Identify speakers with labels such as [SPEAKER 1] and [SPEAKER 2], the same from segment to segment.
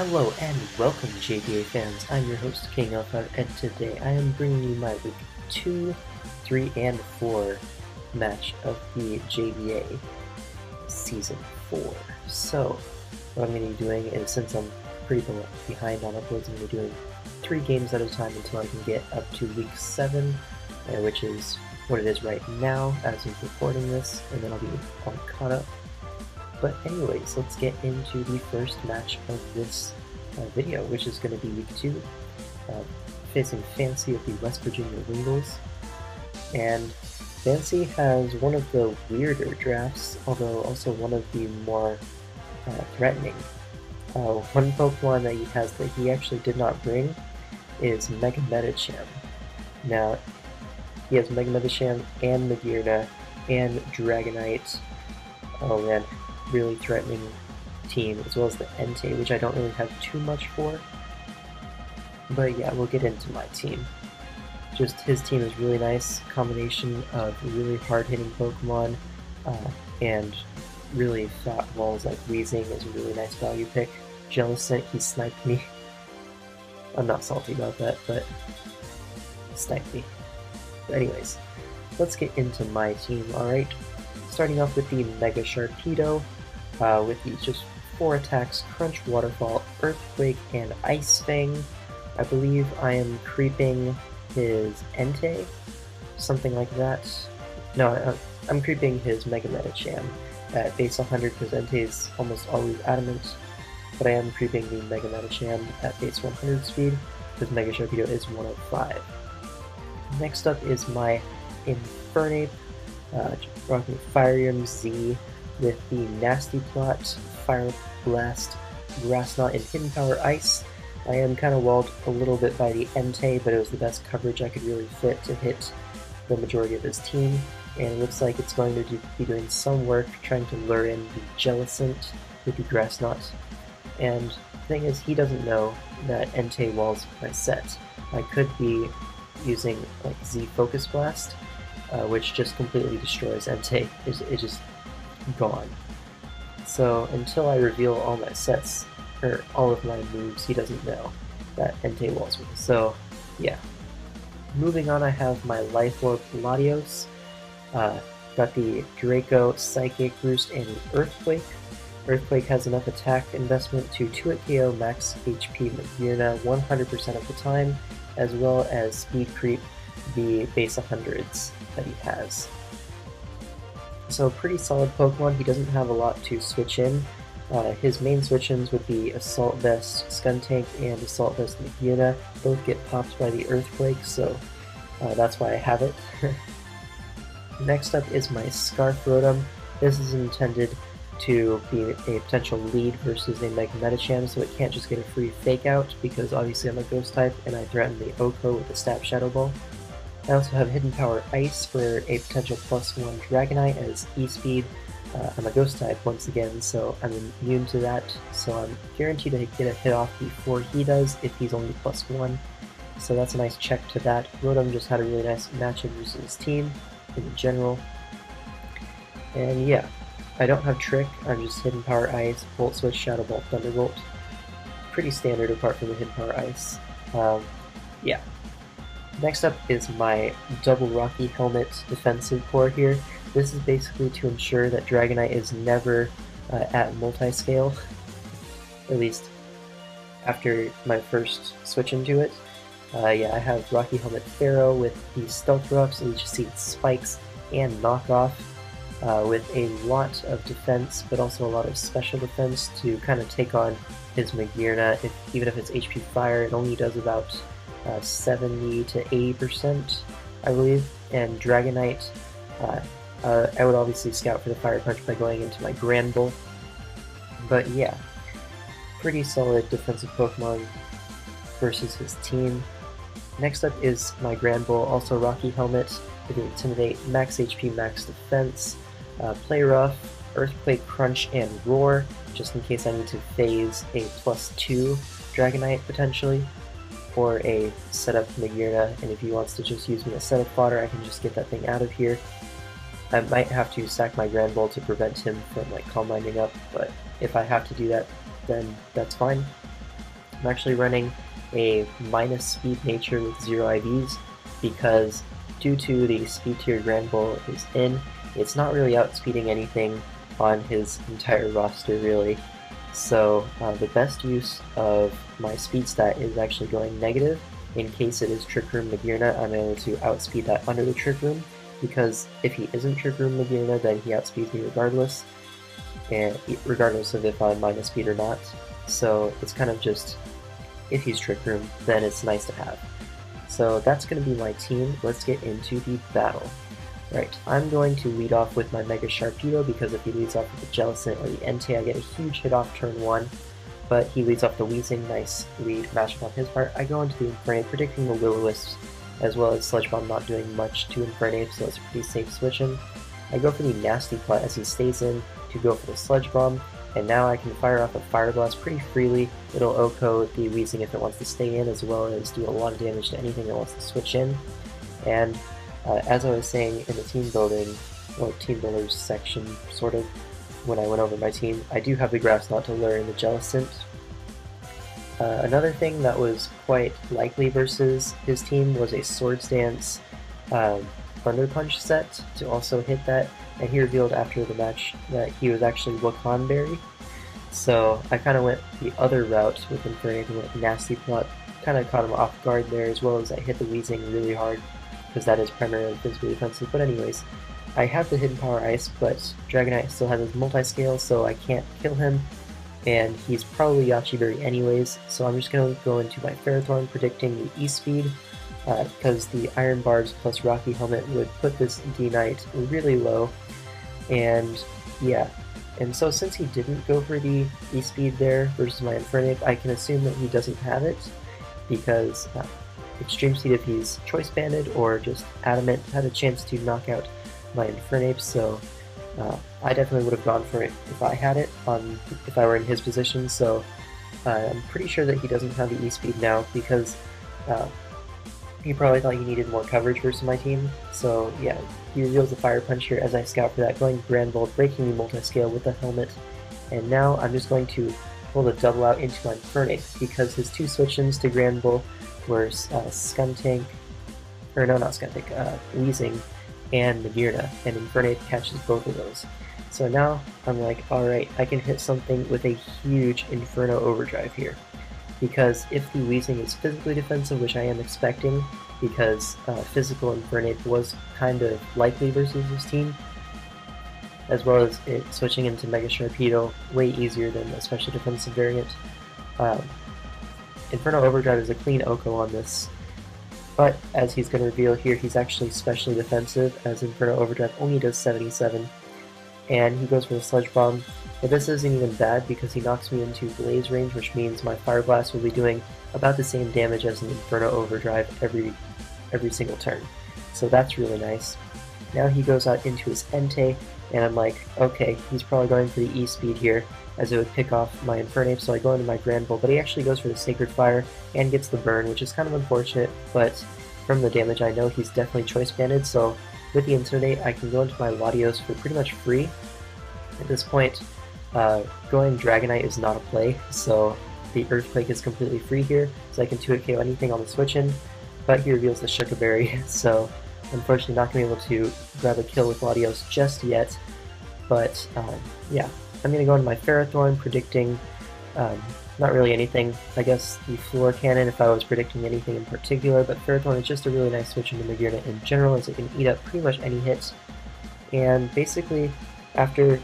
[SPEAKER 1] Hello and welcome JBA fans, I'm your host King Alpha, and today I am bringing you my week 2, 3, and 4 match of the JBA Season 4. So, what I'm going to be doing is, since I'm pretty behind on uploads, I'm going to be doing 3 games at a time until I can get up to week 7, which is what it is right now as of recording this, and then I'll be all caught up. But anyways, let's get into the first match of this video, which is going to be week 2, facing Fancy of the West Virginia Wingles. And Fancy has one of the weirder drafts, although also one of the more threatening. One Pokemon that he has that he actually did not bring is Mega Medicham. Now, he has Mega Medicham and Magearna and Dragonite. Oh man, really threatening team, as well as the Entei, which I don't really have too much for. But yeah, we'll get into my team. Just his team is really nice, combination of really hard-hitting Pokemon and really fat walls like Weezing is a really nice value pick. Jellicent, he sniped me. I'm not salty about that, but he sniped me. But anyways, let's get into my team, alright? Starting off with the Mega Sharpedo, with these just 4 attacks: Crunch, Waterfall, Earthquake, and Ice Fang. I believe I am creeping his Entei, something like that. No, I'm creeping his Mega Medicham at base 100 because Entei is almost always adamant, but I am creeping the Mega Medicham at base 100 speed because Mega Sharpedo is 105. Next up is my Infernape, rocking Fire Z with the Nasty Plot, Fire Blast, Grass Knot, and Hidden Power Ice. I am kind of walled a little bit by the Entei, but it was the best coverage I could really fit to hit the majority of his team, and it looks like it's going to be doing some work trying to lure in the Jellicent with the Grass Knot. And the thing is, he doesn't know that Entei walls my set. I could be using like Z Focus Blast, which just completely destroys Entei. It's just gone. So until I reveal all my sets, or all of my moves, he doesn't know that Entei walls me. So yeah. Moving on, I have my Life Orb Latios, got the Draco, Psychic Roost, and Earthquake. Earthquake has enough attack investment to 2-hit KO max HP Magearna 100% of the time, as well as speed creep the base 100s that he has. So pretty solid Pokemon. He doesn't have a lot to switch in. His main switch-ins would be Assault Vest Skuntank and Assault Vest Magearna. Both get popped by the Earthquake, so that's why I have it. Next up is my Scarf Rotom. This is intended to be a potential lead versus a Mega Medicham, so it can't just get a free Fake Out, because obviously I'm a Ghost type and I threaten the Oko with a Stab Shadow Ball. I also have Hidden Power Ice for a potential +1 Dragonite as E-Speed. I'm a Ghost type once again, so I'm immune to that, so I'm guaranteed to get a hit off before he does if he's only +1. So that's a nice check to that. Rotom just had a really nice matchup versus his team in general. And yeah, I don't have Trick, I'm just Hidden Power Ice, Volt Switch, Shadow Ball, Thunderbolt. Pretty standard apart from the Hidden Power Ice. Yeah. Next up is my Double Rocky Helmet defensive core here. This is basically to ensure that Dragonite is never at multi-scale, at least after my first switch into it. Yeah, I have Rocky Helmet Pharaoh with the Stealth Rocks, Leech Seed Spikes, and Knockoff, with a lot of defense, but also a lot of special defense to kind of take on his Magearna. Even if it's HP Fire, it only does about 70 to 80%, I believe. And Dragonite, I would obviously scout for the Fire Punch by going into my Granbull. But yeah, pretty solid defensive Pokemon versus his team. Next up is my Granbull, also Rocky Helmet, with the Intimidate, Max HP, Max Defense, Play Rough, Earthquake, Crunch, and Roar, just in case I need to phase a +2 Dragonite potentially, or a setup Magearna, and if he wants to just use me as setup fodder, I can just get that thing out of here. I might have to sack my Granbull to prevent him from like Calm Minding up, but if I have to do that, then that's fine. I'm actually running a minus speed nature with 0 IVs because due to the speed tier Grand Bull is in, it's not really outspeeding anything on his entire roster really. So the best use of my speed stat is actually going negative. In case it is Trick Room Magearna, I'm able to outspeed that under the Trick Room, because if he isn't Trick Room Magearna, then he outspeeds me regardless, and regardless of if I'm minus speed or not. So it's kind of just, if he's Trick Room, then it's nice to have. So that's going to be my team. Let's get into the battle. Right, I'm going to lead off with my Mega Sharpedo, because if he leads off with the Jellicent or the Entei, I get a huge hit off turn 1, but he leads off the Weezing, nice lead matchup on his part. I go into the Infernape, predicting the Will-O-Wisp, as well as Sludge Bomb not doing much to Infernape, so it's a pretty safe switch in. I go for the Nasty Plot as he stays in to go for the Sludge Bomb, and now I can fire off a Fire Blast pretty freely. It'll OHKO the Weezing if it wants to stay in, as well as do a lot of damage to anything that wants to switch in. And as I was saying in the team building, or team builders section, sort of, when I went over my team, I do have the Grass Knot to lure in the Jellicent. Another thing that was quite likely versus his team was a Swords Dance Thunder Punch set to also hit that, and he revealed after the match that he was actually Wakan Berry. So I kind of went the other route with Infernape and went Nasty Plot, kind of caught him off guard there, as well as I hit the Weezing really hard, because that is primarily physically defensive. But anyways, I have the Hidden Power Ice, but Dragonite still has his multi-scale, so I can't kill him, and he's probably Yache Berry anyways, so I'm just going to go into my Ferrothorn, predicting the E-Speed, because the Iron Barbs plus Rocky Helmet would put this D-Knight really low, and yeah. And so since he didn't go for the E-Speed there versus my Infernape, I can assume that he doesn't have it, because Extreme Speed, if he's Choice Banded or just Adamant, had a chance to knock out my Infernape, so I definitely would have gone for it if I had it, if I were in his position. So I'm pretty sure that he doesn't have the E-Speed now, because he probably thought he needed more coverage versus my team. So yeah, he reveals the Fire Punch here as I scout for that, going Grand Bolt, breaking the multi-scale with the helmet, and now I'm just going to pull the double out into my Infernape, because his two switch-ins to Grand Bull were Skuntank, or no, not Skuntank, Weezing and Magearna, and Infernape catches both of those. So now I'm like, alright, I can hit something with a huge Inferno Overdrive here, because if the Weezing is physically defensive, which I am expecting, because physical Infernape was kind of likely versus his team, as well as it switching into Mega Sharpedo, way easier than a special defensive variant. Inferno Overdrive is a clean OHKO on this, but as he's going to reveal here, he's actually specially defensive, as Inferno Overdrive only does 77, and he goes for the Sludge Bomb. But this isn't even bad, because he knocks me into Blaze range, which means my Fire Blast will be doing about the same damage as an Inferno Overdrive every single turn. So that's really nice. Now he goes out into his Entei, and I'm like, okay, he's probably going for the E-Speed here, as it would pick off my Infernape, so I go into my Grand Bull, but he actually goes for the Sacred Fire and gets the burn, which is kind of unfortunate, but from the damage I know he's definitely Choice Banded, so with the Intimidate I can go into my Latios for pretty much free. At this point, going Dragonite is not a play, so the Earthquake is completely free here, so I can 2-hit KO anything on the switch-in, but he reveals the Shuka Berry, so unfortunately not going to be able to grab a kill with Latios just yet, but yeah. I'm going to go into my Ferrothorn, predicting not really anything. I guess the Floor Cannon if I was predicting anything in particular, but Ferrothorn is just a really nice switch into Magearna in general, as it can eat up pretty much any hit. And basically, after,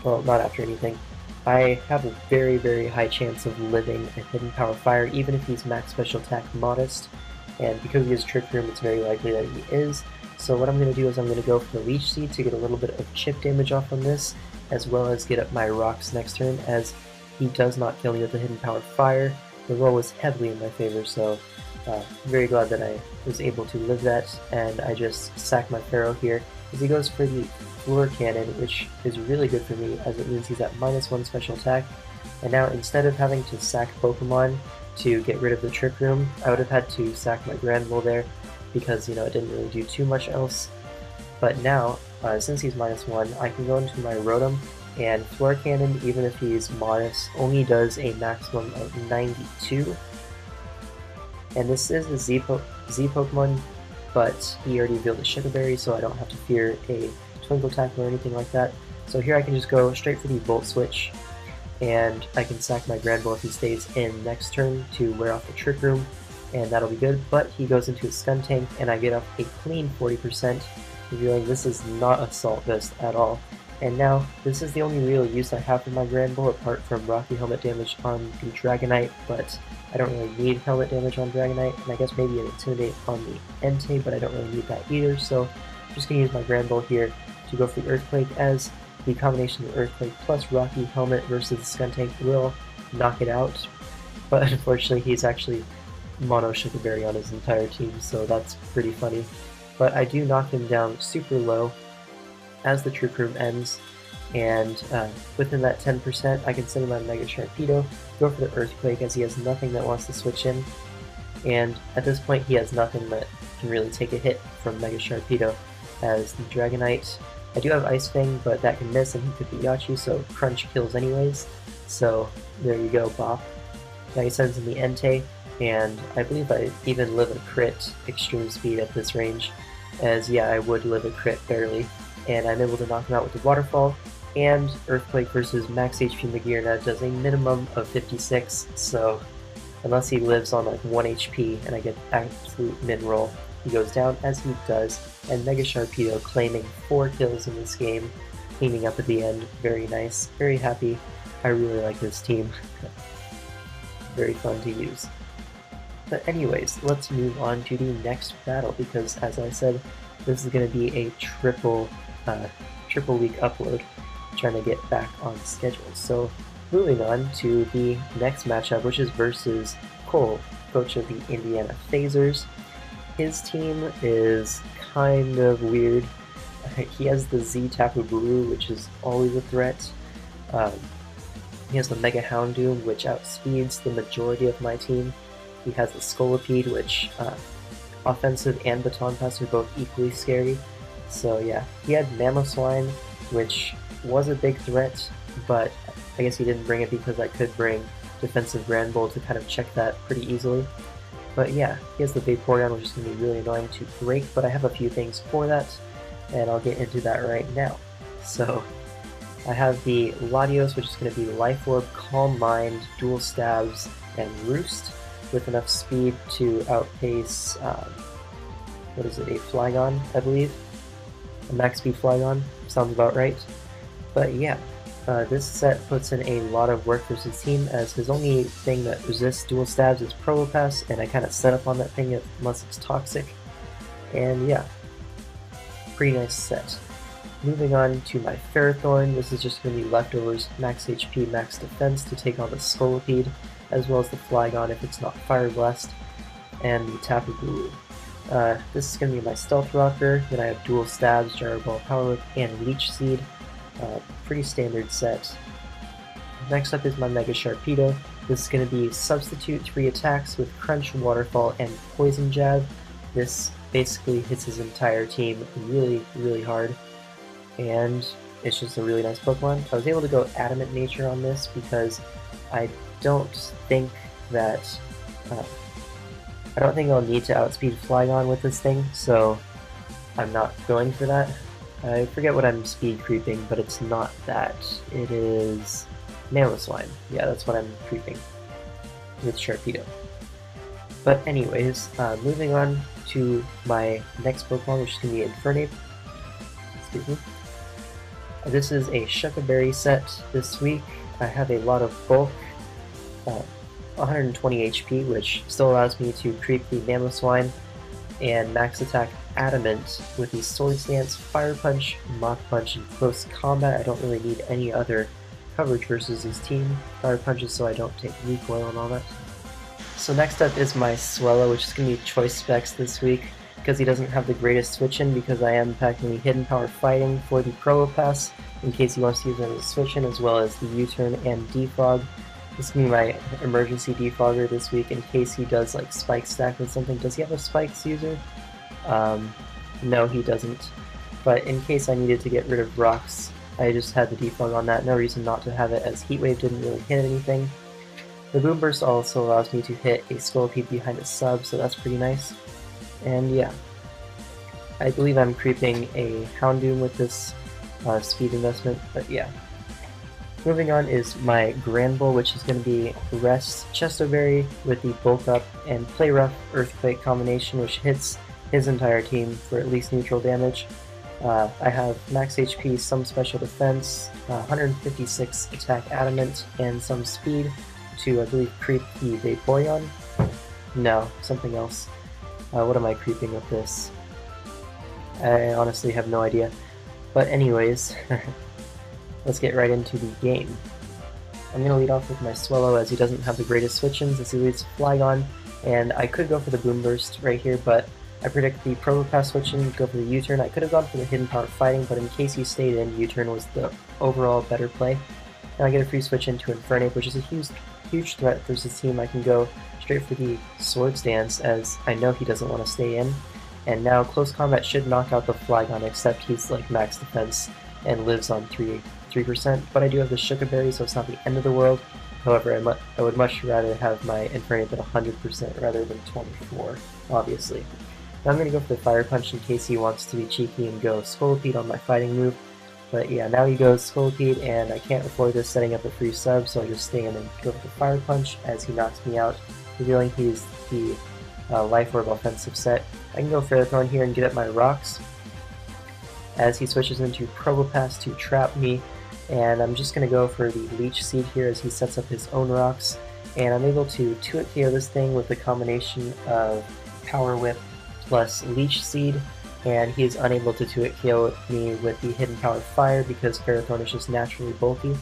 [SPEAKER 1] well, not after anything, I have a very, very high chance of living a Hidden Power Fire, even if he's max special attack modest, and because he has Trick Room, it's very likely that he is. So what I'm going to do is I'm going to go for the Leech Seed to get a little bit of chip damage off on this, as well as get up my Rocks next turn, as he does not kill me with the Hidden Power Fire. The roll was heavily in my favor, so very glad that I was able to live that, and I just sack my Pharaoh here, as he goes for the Floor Cannon, which is really good for me, as it means he's at -1 special attack, and now instead of having to sack Pokemon to get rid of the Trick Room, I would have had to sack my Grand Bull there, because, you know, it didn't really do too much else. But now, since he's -1, I can go into my Rotom, And Floor Cannon, even if he's modest, only does a maximum of 92. And this is a Z Pokemon, but he already revealed a Sugar Berry, so I don't have to fear a Twinkle Tackle or anything like that. So here I can just go straight for the Volt Switch, and I can sack my Grand Ball if he stays in next turn to wear off the Trick Room, and that'll be good. But he goes into a Skuntank, and I get up a clean 40%, revealing this is not Assault Vest at all. And now, this is the only real use I have for my Grand Ball, apart from Rocky Helmet damage on the Dragonite, but I don't really need Helmet damage on Dragonite, and I guess maybe an Intimidate on the Entei, but I don't really need that either, so I'm just going to use my Grand Ball here to go for the Earthquake, as the combination of Earthquake plus Rocky Helmet versus the Skuntank will knock it out. But unfortunately, he's actually mono Sugar Berry on his entire team, so that's pretty funny. But I do knock him down super low as the Trick Room ends, and within that 10%, I can send him on Mega Sharpedo, go for the Earthquake as he has nothing that wants to switch in, and at this point he has nothing that can really take a hit from Mega Sharpedo, as the Dragonite, I do have Ice Fang, but that can miss and he could be Yachi, so Crunch kills anyways, so there you go, Bop. Now he sends in the Entei, and I believe I even live a crit Extreme Speed at this range, as yeah, I would live a crit barely. And I'm able to knock him out with the Waterfall, and Earthquake versus Max HP Magearna does a minimum of 56, so unless he lives on like 1 HP and I get absolute mid-roll, he goes down as he does, and Mega Sharpedo claiming 4 kills in this game, cleaning up at the end. Very nice, very happy. I really like this team. Very fun to use. But anyways, let's move on to the next battle, because as I said, this is going to be a triple week upload, trying to get back on schedule. So moving on to the next matchup, which is versus Cole, coach of the Indiana Phasers. His team is kind of weird. He has the Z Tapu Bulu, which is always a threat. He has the Mega Houndoom, which outspeeds the majority of my team. He has the Scolipede, which offensive and Baton Pass are both equally scary. So yeah, he had Mamoswine, which was a big threat, but I guess he didn't bring it because I could bring defensive Grand Ball to kind of check that pretty easily. But yeah, he has the Vaporeon, which is going to be really annoying to break, but I have a few things for that, and I'll get into that right now. So I have the Latios, which is going to be Life Orb, Calm Mind, Dual Stabs, and Roost, with enough speed to outpace, what is it, a Flygon, I believe? A max speed Flygon, sounds about right. But yeah, this set puts in a lot of work for his team, as his only thing that resists dual stabs is Probopass, and I kind of set up on that thing unless it's toxic. And yeah, pretty nice set. Moving on to my Ferrothorn, this is just going to be leftovers, max HP, max defense to take on the Scolipede, as well as the Flygon if it's not Fire Blast, and the Tapu Bulu. This is going to be my Stealth Rocker, then I have Dual Stabs, Gyro Ball, Power Whip, and Leech Seed. Pretty standard set. Next up is my Mega Sharpedo. This is going to be Substitute 3 attacks with Crunch, Waterfall, and Poison Jab. This basically hits his entire team really, really hard, and it's just a really nice Pokemon. I was able to go Adamant Nature on this because I don't think that I'll need to outspeed Flygon with this thing, so I'm not going for that. I forget what I'm speed creeping, but it's not that. It is Mamoswine. Yeah, that's what I'm creeping with Sharpedo. But anyways, moving on to my next Pokemon, which is going to be Infernape. Excuse me. This is a Shuca Berry set this week. I have a lot of bulk, 120 HP, which still allows me to creep the Mamoswine and max attack Adamant with the Swords Dance, Fire Punch, Mach Punch, and Close Combat. I don't really need any other coverage versus his team. Fire Punches so I don't take recoil and all that. So next up is my Swellow, which is going to be Choice Specs this week, because he doesn't have the greatest switch-in, because I am packing the Hidden Power Fighting for the Probopass, in case he wants to use it as a switch-in, as well as the U-Turn and Defog. This is going to be my emergency defogger this week in case he does like Spike Stack with something. Does he have a Spikes user? No, he doesn't. But in case I needed to get rid of rocks I just had the defog on that, no reason not to have it, as Heat Wave didn't really hit anything. The Boom Burst also allows me to hit a Scolipede behind a sub, so that's pretty nice. And yeah, I believe I'm creeping a Houndoom with this speed investment, but yeah. Moving on is my Granbull, which is going to be Rest Chestoberry with the Bulk Up and Play Rough Earthquake combination, which hits his entire team for at least neutral damage. I have max HP, some special defense, 156 attack adamant, and some speed to, I believe, creep the Vaporeon. No, something else. What am I creeping with this? I honestly have no idea. But anyways, let's get right into the game. I'm going to lead off with my Swellow, as he doesn't have the greatest switch-ins, as he leads Flygon, and I could go for the Boom Burst right here, but I predict the Probopass switch-in, go for the U-turn. I could have gone for the Hidden Power Fighting, but in case he stayed in, U-turn was the overall better play. Now I get a free switch into Infernape, which is a huge threat versus team. I can go straight for the Swords Dance, as I know he doesn't want to stay in. And now Close Combat should knock out the Flygon, except he's like max defense and lives on 3%, but I do have the Sugar Berry, so it's not the end of the world. However, I would much rather have my Infernape at 100% rather than 24, obviously. Now I'm going to go for the Fire Punch in case he wants to be cheeky and go Scolipede on my fighting move. But yeah, now he goes Scolipede, and I can't afford this setting up a free sub, so I just stay in and go for the Fire Punch as he knocks me out, revealing he's the Life Orb offensive set. I can go Ferrothorn here and get at my rocks, as he switches into Probopass to trap me, and I'm just going to go for the Leech Seed here as he sets up his own rocks, and I'm able to 2-hit KO this thing with the combination of Power Whip plus Leech Seed, and he is unable to 2-hit KO me with the Hidden Power Fire because Ferrothorn is just naturally bulky.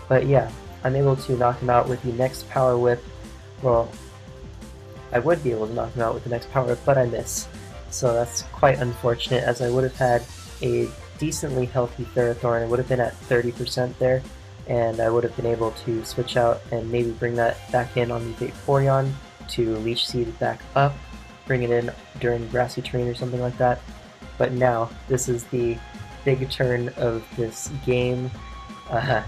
[SPEAKER 1] But yeah, I'm able to knock him out with the next Power Whip. Well, I would be able to knock him out with the next Power Whip, but I miss. So that's quite unfortunate, as I would have had a decently healthy Ferrothorn. I would have been at 30% there, and I would have been able to switch out and maybe bring that back in on the Vaporeon to Leech Seed back up, bring it in during Grassy Terrain or something like that. But now, this is the big turn of this game. The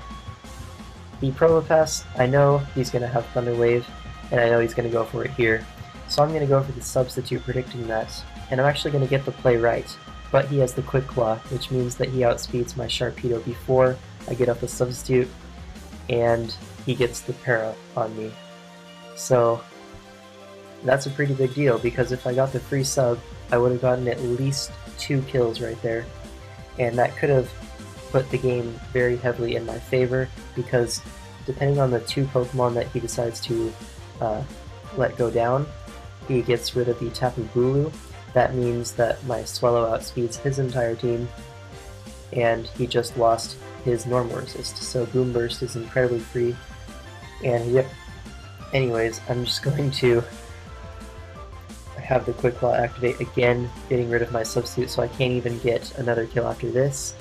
[SPEAKER 1] Probopass, I know he's going to have Thunder Wave, and I know he's going to go for it here. So I'm going to go for the Substitute, predicting that, and I'm actually going to get the play right. But he has the Quick Claw, which means that he outspeeds my Sharpedo before I get up the Substitute, and he gets the Para on me. So that's a pretty big deal, because if I got the free sub, I would have gotten at least 2 kills right there, and that could have put the game very heavily in my favor, because depending on the 2 Pokemon that he decides to let go down, he gets rid of the Tapu Bulu. That means that my Swellow outspeeds his entire team, and he just lost his normal resist, so Boom Burst is incredibly free. And yep, anyways, I'm just going to have the Quick Claw activate again, getting rid of my Substitute, so I can't even get another kill after this,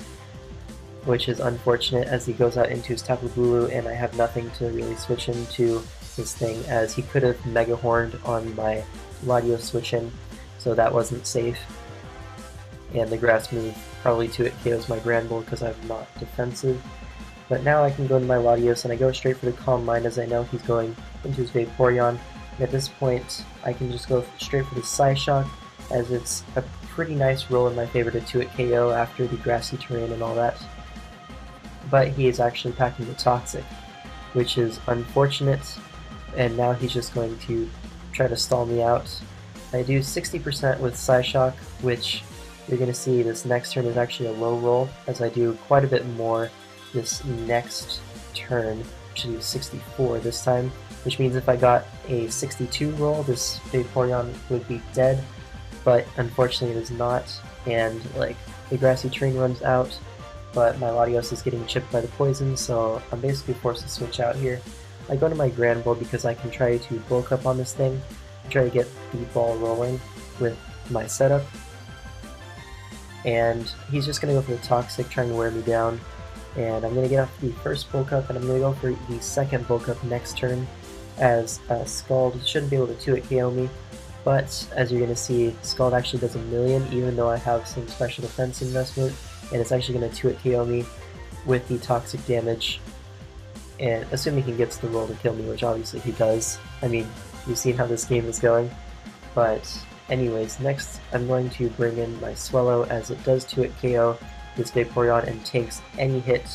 [SPEAKER 1] which is unfortunate, as he goes out into his Tapu Bulu, and I have nothing to really switch into his thing, as he could have Mega Horned on my Latios switch-in, so that wasn't safe. And the Grass move probably 2-hit KOs my Granbull because I'm not defensive. But now I can go into my Latios, and I go straight for the Calm Mind, as I know he's going into his Vaporeon. And at this point, I can just go straight for the Psyshock, as it's a pretty nice roll in my favor to 2-hit KO after the Grassy Terrain and all that. But he is actually packing the Toxic, which is unfortunate, and now he's just going to try to stall me out. I do 60% with Psyshock, which you're going to see this next turn is actually a low roll, as I do quite a bit more this next turn. Actually do 64 this time, which means if I got a 62 roll, this Vaporeon would be dead, but unfortunately it is not, and like the Grassy Terrain runs out, but my Latios is getting chipped by the poison, so I'm basically forced to switch out here. I go to my Granbull because I can try to bulk up on this thing, and try to get the ball rolling with my setup. And he's just going to go for the Toxic, trying to wear me down. And I'm going to get off the first bulk up, and I'm going to go for the second bulk up next turn, as Scald shouldn't be able to 2-hit KO me. But as you're going to see, Scald actually does 1,000,000, even though I have some special defense investment, and it's actually going to 2-hit KO me. with the toxic damage, and assuming he gets the roll to kill me, which obviously he does. I mean, you've seen how this game is going. But anyways, next I'm going to bring in my Swellow, as it does 2-hit KO this Vaporeon and takes any hit.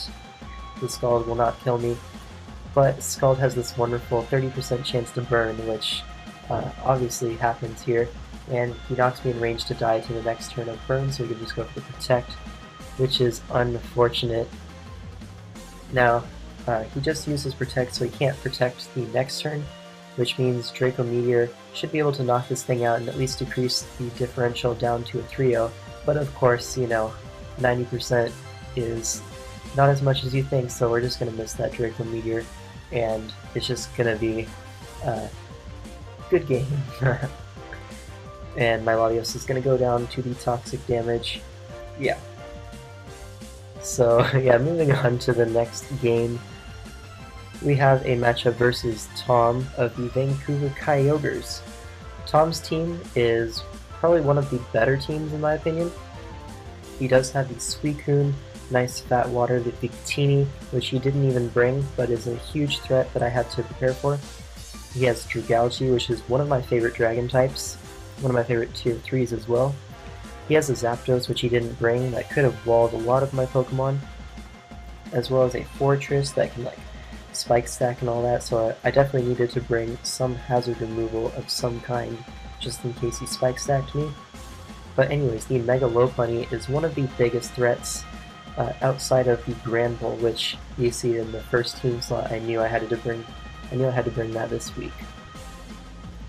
[SPEAKER 1] The Scald will not kill me, but Scald has this wonderful 30% chance to burn, which obviously happens here, and he knocks me in range to die to the next turn of burn, so we can just go for the Protect, which is unfortunate. Now, he just uses Protect, so he can't protect the next turn, which means Draco Meteor should be able to knock this thing out and at least decrease the differential down to a 3-0, but of course, you know, 90% is not as much as you think, so we're just going to miss that Draco Meteor, and it's just going to be a good game. And my Latios is going to go down to the toxic damage. Yeah. So, yeah, moving on to the next game. We have a matchup versus Tom of the Vancouver Kyogres. Tom's team is probably one of the better teams in my opinion. He does have the Suicune, nice fat water, the Victini, which he didn't even bring, but is a huge threat that I had to prepare for. He has Dragalge, which is one of my favorite dragon types, one of my favorite tier 3s as well. He has a Zapdos, which he didn't bring, that could have walled a lot of my Pokemon, as well as a Fortress that can like spike stack and all that, so I definitely needed to bring some hazard removal of some kind, just in case he spike stacked me. But anyways, the Mega Lopunny is one of the biggest threats outside of the Granbull, which you see in the first team slot. I knew I had to bring that this week.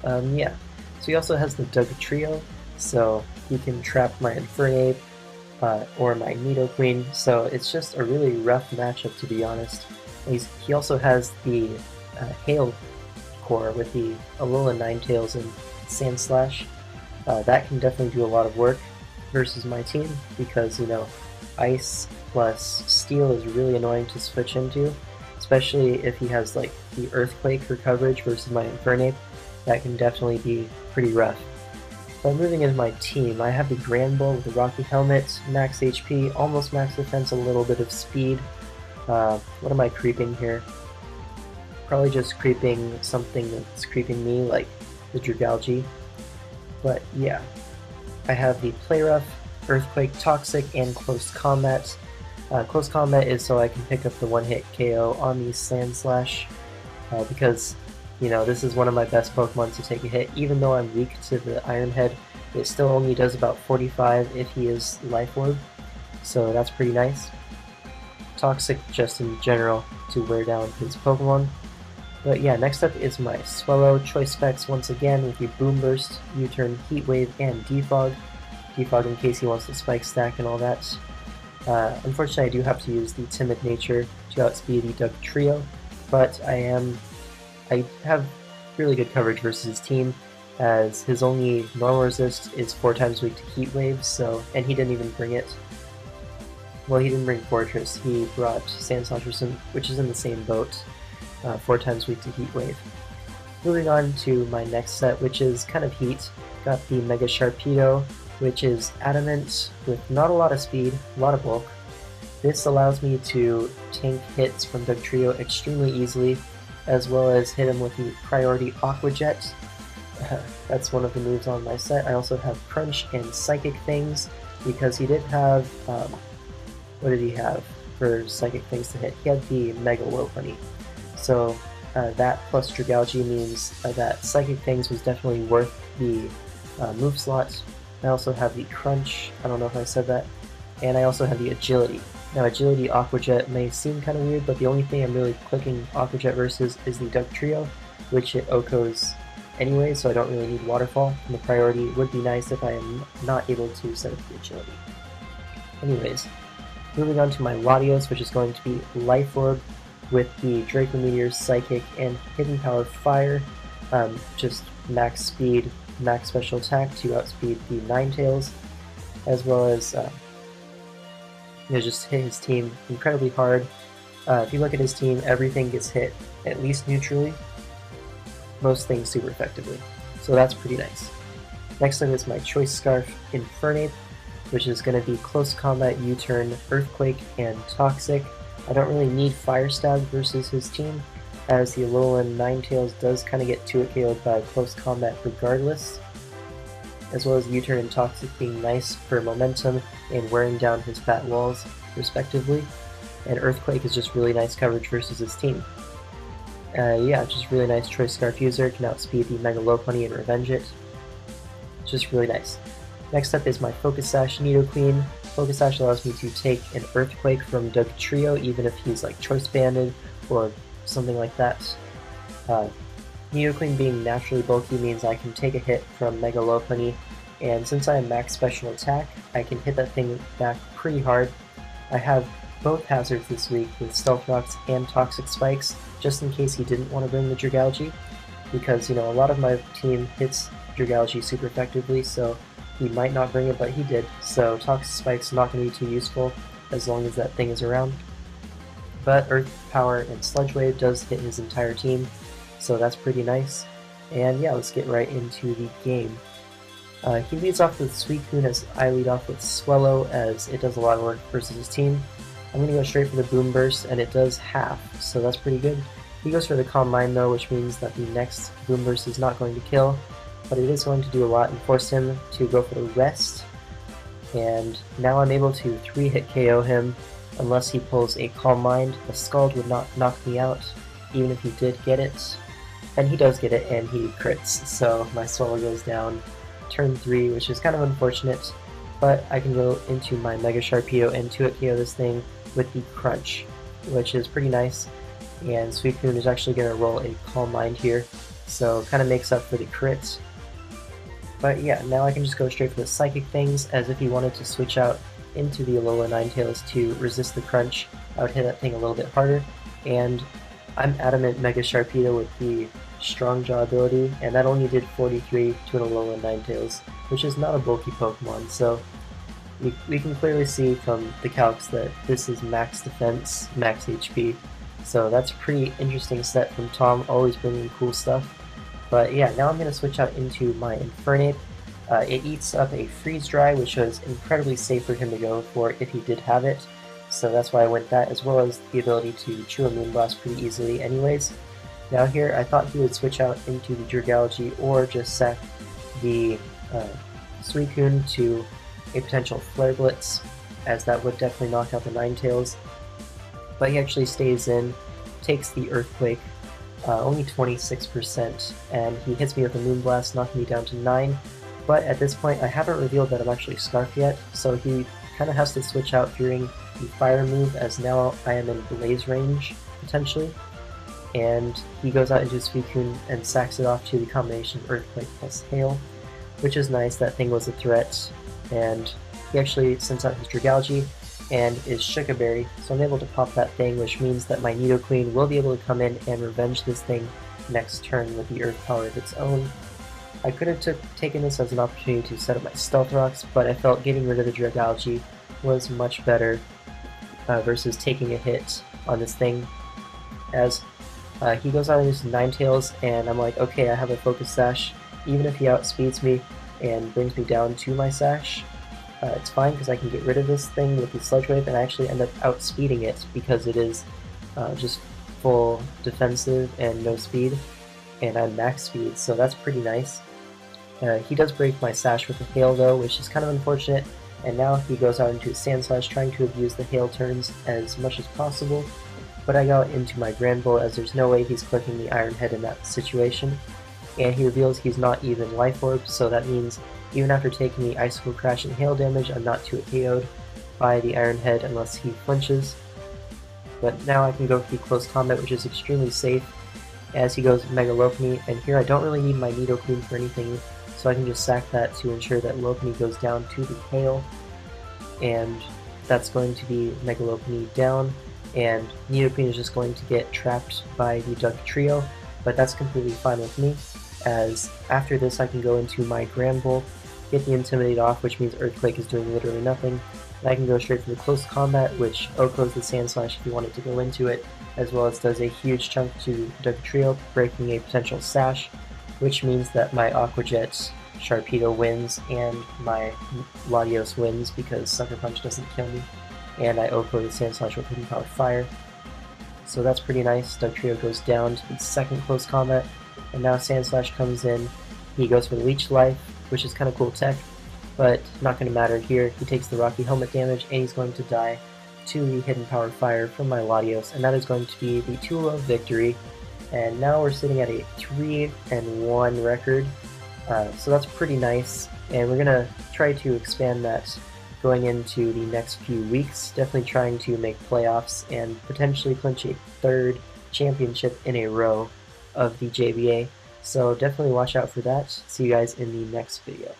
[SPEAKER 1] Yeah. So he also has the Dugtrio, so he can trap my Infernape or my Nidoqueen. So it's just a really rough matchup, to be honest. He also has the Hail Core with the Alola Ninetales and Sandslash. That can definitely do a lot of work versus my team, because, you know, Ice plus Steel is really annoying to switch into, especially if he has like the Earthquake for coverage versus my Infernape. That can definitely be pretty rough. But moving into my team, I have the Granbull with the Rocky Helmet, max HP, almost max defense, a little bit of speed. What am I creeping here? Probably just creeping something that's creeping me, like the Dragalge. But yeah, I have the Play Rough, Earthquake, Toxic, and Close Combat. Close Combat is so I can pick up the one-hit KO on the Sandslash, because, you know, this is one of my best Pokemon to take a hit. Even though I'm weak to the Iron Head, it still only does about 45 if he is Life Orb, so that's pretty nice. Toxic just in general to wear down his Pokemon. But yeah, next up is my Swellow. Choice specs once again with the Boom Burst, U-Turn, Heat Wave, and Defog. Defog in case he wants to spike stack and all that. Unfortunately, I do have to use the Timid Nature to outspeed the Dugtrio, but I have really good coverage versus his team, as his only normal resist is 4 times weak to Heat Wave, so, and he didn't even bring it. Well, he didn't bring Fortress, he brought Sandslash, which is in the same boat, 4 times weak to Heat Wave. Moving on to my next set, which is kind of heat. Got the Mega Sharpedo, which is adamant with not a lot of speed, a lot of bulk. This allows me to tank hits from Dugtrio extremely easily, as well as hit him with the priority Aqua Jet. That's one of the moves on my set. I also have Crunch and Psychic Things, because he did have, what did he have for Psychic Things to hit? He had the Mega Lopunny. So that plus Dragalge means that Psychic Things was definitely worth the move slot. I also have the Crunch, I don't know if I said that, and I also have the Agility. Now Agility Aqua Jet may seem kind of weird, but the only thing I'm really clicking Aqua Jet versus is the Dugtrio, which it OHKOs anyway, so I don't really need Waterfall, and the priority would be nice if I am not able to set up the Agility. Anyways, moving on to my Latios, which is going to be Life Orb with the Draco Meteor, Psychic, and Hidden Power Fire. Just max speed, max special attack to outspeed the Ninetales, as well as just hit his team incredibly hard. If you look at his team, everything gets hit at least neutrally, most things super effectively, so that's pretty nice. Next up is my Choice Scarf Infernape, which is going to be Close Combat, U-Turn, Earthquake, and Toxic. I don't really need Fire Stab versus his team, as the Alolan Ninetales does kind of get 2-hit KO'd by close combat regardless, as well as U-Turn and Toxic being nice for momentum and wearing down his fat walls, respectively, and Earthquake is just really nice coverage versus his team. Yeah, just really nice. Choice Scarf user can outspeed the Mega Lopunny and revenge it. Just really nice. Next up is my Focus Sash Nidoqueen. Focus Sash allows me to take an Earthquake from Dugtrio, even if he's like Choice Banded or something like that. Nidoqueen being naturally bulky means I can take a hit from Mega Lopunny, and since I am max special attack, I can hit that thing back pretty hard. I have both hazards this week with Stealth Rocks and Toxic Spikes, just in case he didn't want to bring the Dragalge, because, you know, a lot of my team hits Dragalge super effectively, so he might not bring it, but he did, so Toxic Spike's not going to be too useful as long as that thing is around. But Earth Power and Sludge Wave does hit his entire team, so that's pretty nice. And yeah, let's get right into the game. He leads off with Suicune as I lead off with Swellow, as it does a lot of work versus his team. I'm going to go straight for the Boom Burst, and it does half, so that's pretty good. He goes for the Calm Mind though, which means that the next Boom Burst is not going to kill, but it is going to do a lot and force him to go for the Rest. And now I'm able to 3-hit KO him, unless he pulls a Calm Mind. A Scald would not knock me out, even if he did get it. And he does get it, and he crits, so my Swellow goes down turn 3, which is kind of unfortunate, but I can go into my Mega Sharpedo and 2-hit KO this thing with the Crunch, which is pretty nice, and Suicune is actually going to roll a Calm Mind here, so kind of makes up for the crit. But yeah, now I can just go straight for the Psychic things, as if he wanted to switch out into the Alola Ninetales to resist the Crunch, I would hit that thing a little bit harder, and I'm adamant Mega Sharpedo with the Strong Jaw ability, and that only did 43 to an Alola Ninetales, which is not a bulky Pokemon, so we can clearly see from the calcs that this is max defense, max HP, so that's a pretty interesting set from Tom, always bringing cool stuff. But yeah, now I'm going to switch out into my Infernape. It eats up a Freeze Dry, which was incredibly safe for him to go for if he did have it, so that's why I went that, as well as the ability to chew a Moonblast pretty easily anyways. Now here, I thought he would switch out into the Dragalge or just sack the Suicune to a potential Flare Blitz, as that would definitely knock out the Ninetales. But he actually stays in, takes the Earthquake, only 26%, and he hits me with a Moonblast, knocking me down to 9. But at this point, I haven't revealed that I'm actually Scarf yet, so he kind of has to switch out fearing the Fire move, as now I am in Blaze range, potentially. And he goes out into Suicune and sacks it off to the combination Earthquake plus Hail, which is nice. That thing was a threat, and he actually sends out his Dragalge and is Sugar Berry, so I'm able to pop that thing, which means that my Nidoqueen will be able to come in and revenge this thing next turn with the Earth Power of its own. I could have taken this as an opportunity to set up my Stealth Rocks, but I felt getting rid of the Dragalge was much better versus taking a hit on this thing, as he goes out into his Ninetales, and I'm like, okay, I have a Focus Sash. Even if he outspeeds me and brings me down to my Sash, it's fine because I can get rid of this thing with the Sludge Wave and actually end up outspeeding it because it is just full defensive and no speed, and I'm max speed, so that's pretty nice. He does break my Sash with the Hail though, which is kind of unfortunate, and now he goes out into his Sand Slash, trying to abuse the Hail turns as much as possible. But I got into my Grand Bull, as there's no way he's clicking the Iron Head in that situation. And he reveals he's not even Life Orb, so that means even after taking the Icicle Crash and Hail damage, I'm not too KO'd by the Iron Head unless he flinches. But now I can go for the Close Combat, which is extremely safe, as he goes Mega Lopunny, and here I don't really need my Nidoqueen for anything, so I can just sack that to ensure that Lopunny goes down to the Hail, and that's going to be Mega Lopunny down. And Nidoqueen is just going to get trapped by the Dugtrio, but that's completely fine with me, as after this I can go into my Grand Bull, get the Intimidate off, which means Earthquake is doing literally nothing, and I can go straight for the Close Combat, which OHKOs the Sand Slash if you wanted to go into it, as well as does a huge chunk to Dugtrio, breaking a potential Sash, which means that my Aqua Jet Sharpedo wins, and my Latios wins because Sucker Punch doesn't kill me. and I overloaded Sandslash with Hidden Power Fire. So that's pretty nice. Dugtrio goes down to its second close combat, and now Sandslash comes in. He goes for the Leech Life, which is kind of cool tech, but not going to matter here. He takes the Rocky Helmet damage, and he's going to die to the Hidden Power Fire from my Latios, and that is going to be the 2-0 victory. And now we're sitting at a 3-1 record, so that's pretty nice, and we're going to try to expand that going into the next few weeks, definitely trying to make playoffs and potentially clinch a 3rd championship in a row of the JBA. So definitely watch out for that. See you guys in the next video.